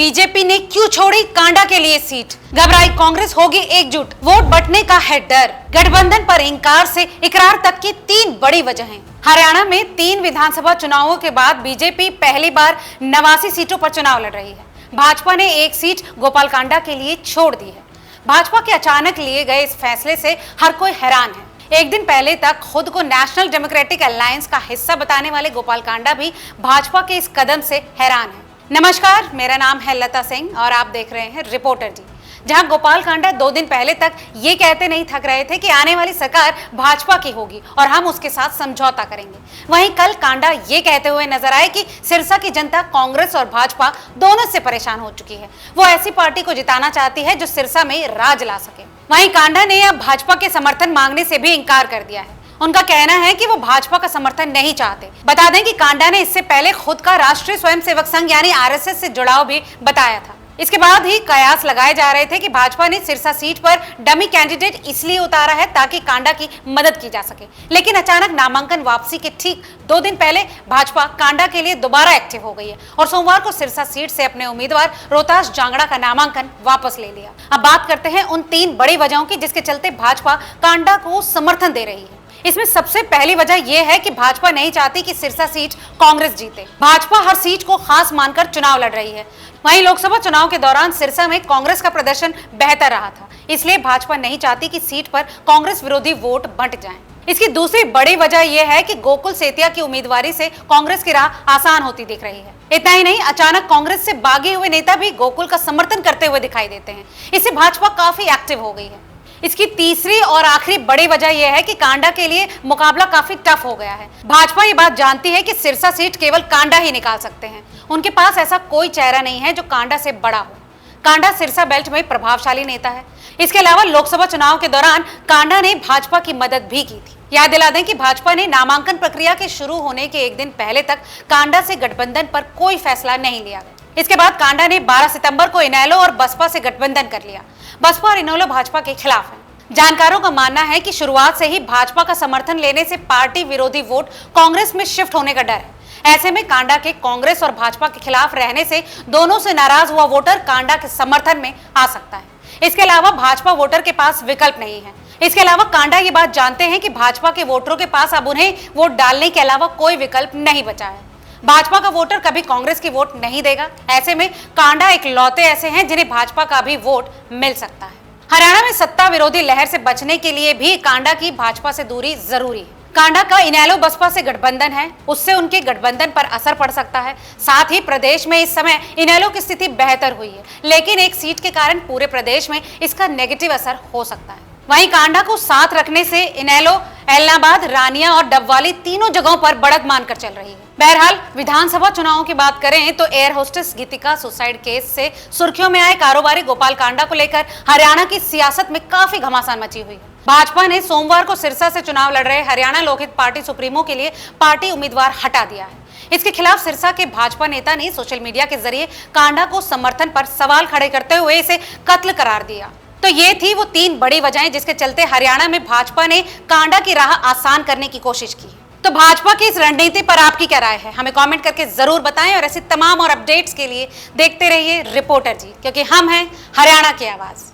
BJP ने क्यों छोड़ी कांडा के लिए सीट, घबराई कांग्रेस, होगी एकजुट, वोट बंटने का है डर, गठबंधन पर इंकार से इकरार तक की 3 बड़ी वजहें। हरियाणा में 3 विधानसभा चुनावों के बाद बीजेपी पहली बार 89 सीटों पर चुनाव लड़ रही है। भाजपा ने 1 सीट गोपालकांडा के लिए छोड़ दी है। भाजपा के अचानक लिए गए इस फैसले से हर कोई हैरान है। एक दिन पहले तक खुद को नेशनल डेमोक्रेटिक अलायंस का हिस्सा बताने वाले गोपालकांडा भी भाजपा के इस कदम से हैरान है। नमस्कार, मेरा नाम है लता सिंह और आप देख रहे हैं रिपोर्टर जी। जहां गोपालकांडा 2 दिन पहले तक ये कहते नहीं थक रहे थे कि आने वाली सरकार भाजपा की होगी और हम उसके साथ समझौता करेंगे, वहीं कल कांडा ये कहते हुए नजर आए कि सिरसा की जनता कांग्रेस और भाजपा दोनों से परेशान हो चुकी है। वो ऐसी पार्टी को जिताना चाहती है जो सिरसा में राज ला सके। वहीं कांडा ने अब भाजपा के समर्थन मांगने से भी इंकार कर दिया है। उनका कहना है कि वो भाजपा का समर्थन नहीं चाहते। बता दें कि कांडा ने इससे पहले खुद का राष्ट्रीय स्वयंसेवक संघ यानी आरएसएस से जुड़ाव भी बताया था। इसके बाद ही कयास लगाए जा रहे थे कि भाजपा ने सिरसा सीट पर डमी कैंडिडेट इसलिए उतारा है ताकि कांडा की मदद की जा सके। लेकिन अचानक नामांकन वापसी के ठीक 2 दिन पहले भाजपा कांडा के लिए दोबारा एक्टिव हो गई है और सोमवार को सिरसा सीट से अपने उम्मीदवार रोहतास जांगड़ा का नामांकन वापस ले लिया। अब बात करते हैं उन 3 बड़ी वजहों की जिसके चलते भाजपा कांडा को समर्थन दे रही है। इसमें सबसे पहली वजह यह है कि भाजपा नहीं चाहती कि सिरसा सीट कांग्रेस जीते। भाजपा हर सीट को खास मानकर चुनाव लड़ रही है। वहीं लोकसभा चुनाव के दौरान सिरसा में कांग्रेस का प्रदर्शन बेहतर रहा था, इसलिए भाजपा नहीं चाहती कि सीट पर कांग्रेस विरोधी वोट बंट जाएं। इसकी दूसरी बड़ी वजह यह है कि गोकुल सेतिया की उम्मीदवारी से कांग्रेस की राह आसान होती दिख रही है। इतना ही नहीं, अचानक कांग्रेस से भागे हुए नेता भी गोकुल का समर्थन करते हुए दिखाई देते हैं। इससे भाजपा काफी एक्टिव हो गई है। इसकी तीसरी और आखिरी बड़ी वजह यह है कि कांडा के लिए मुकाबला काफी टफ हो गया है। भाजपा ये बात जानती है कि सिरसा सीट केवल कांडा ही निकाल सकते हैं। उनके पास ऐसा कोई चेहरा नहीं है जो कांडा से बड़ा हो। कांडा सिरसा बेल्ट में प्रभावशाली नेता है। इसके अलावा लोकसभा चुनाव के दौरान कांडा ने भाजपा की मदद भी की थी। याद दिला दें कि भाजपा ने नामांकन प्रक्रिया के शुरू होने के 1 दिन पहले तक कांडा से गठबंधन पर कोई फैसला नहीं लिया गया। इसके बाद कांडा ने 12 सितंबर को इनेलो और बसपा से गठबंधन कर लिया। बसपा और इनेलो भाजपा के खिलाफ है। जानकारों का मानना है कि शुरुआत से ही भाजपा का समर्थन लेने से पार्टी विरोधी वोट कांग्रेस में शिफ्ट होने का डर है। ऐसे में कांडा के कांग्रेस और भाजपा के खिलाफ रहने से दोनों से नाराज हुआ वोटर कांडा के समर्थन में आ सकता है। इसके अलावा भाजपा वोटर के पास विकल्प नहीं है। इसके अलावा कांडा ये बात जानते हैं कि भाजपा के वोटरों के पास अब उन्हें वोट डालने के अलावा कोई विकल्प नहीं बचा है। भाजपा का वोटर कभी कांग्रेस की वोट नहीं देगा। ऐसे में कांडा एक लौते ऐसे हैं जिन्हें भाजपा का भी वोट मिल सकता है। हरियाणा में सत्ता विरोधी लहर से बचने के लिए भी कांडा की भाजपा से दूरी जरूरी है। कांडा का इनेलो बसपा से गठबंधन है, उससे उनके गठबंधन पर असर पड़ सकता है। साथ ही प्रदेश में इस समय इनेलो की स्थिति बेहतर हुई है, लेकिन 1 सीट के कारण पूरे प्रदेश में इसका नेगेटिव असर हो सकता है। वहीं कांडा को साथ रखने से इनेलो एलनाबाद, रानिया और डबवाली तीनों जगहों पर बढ़त मानकर चल रही है। बहरहाल विधानसभा चुनावों की बात करें तो एयर होस्टेस गीतिका सुसाइड केस से सुर्खियों में आए कारोबारी गोपाल कांडा को लेकर हरियाणा की सियासत में काफी घमासान मची हुई है। भाजपा ने सोमवार को सिरसा से चुनाव लड़ रहे हरियाणा लोकहित पार्टी सुप्रीमो के लिए पार्टी उम्मीदवार हटा दिया है। इसके खिलाफ सिरसा के भाजपा नेता ने सोशल मीडिया के जरिए कांडा को समर्थन पर सवाल खड़े करते हुए इसे कत्ल करार दिया। तो ये थी वो 3 बड़ी वजहें जिसके चलते हरियाणा में भाजपा ने कांडा की राह आसान करने की कोशिश की। तो भाजपा की इस रणनीति पर आपकी क्या राय है, हमें कमेंट करके जरूर बताएं और ऐसे तमाम और अपडेट्स के लिए देखते रहिए रिपोर्टर जी, क्योंकि हम हैं हरियाणा की आवाज।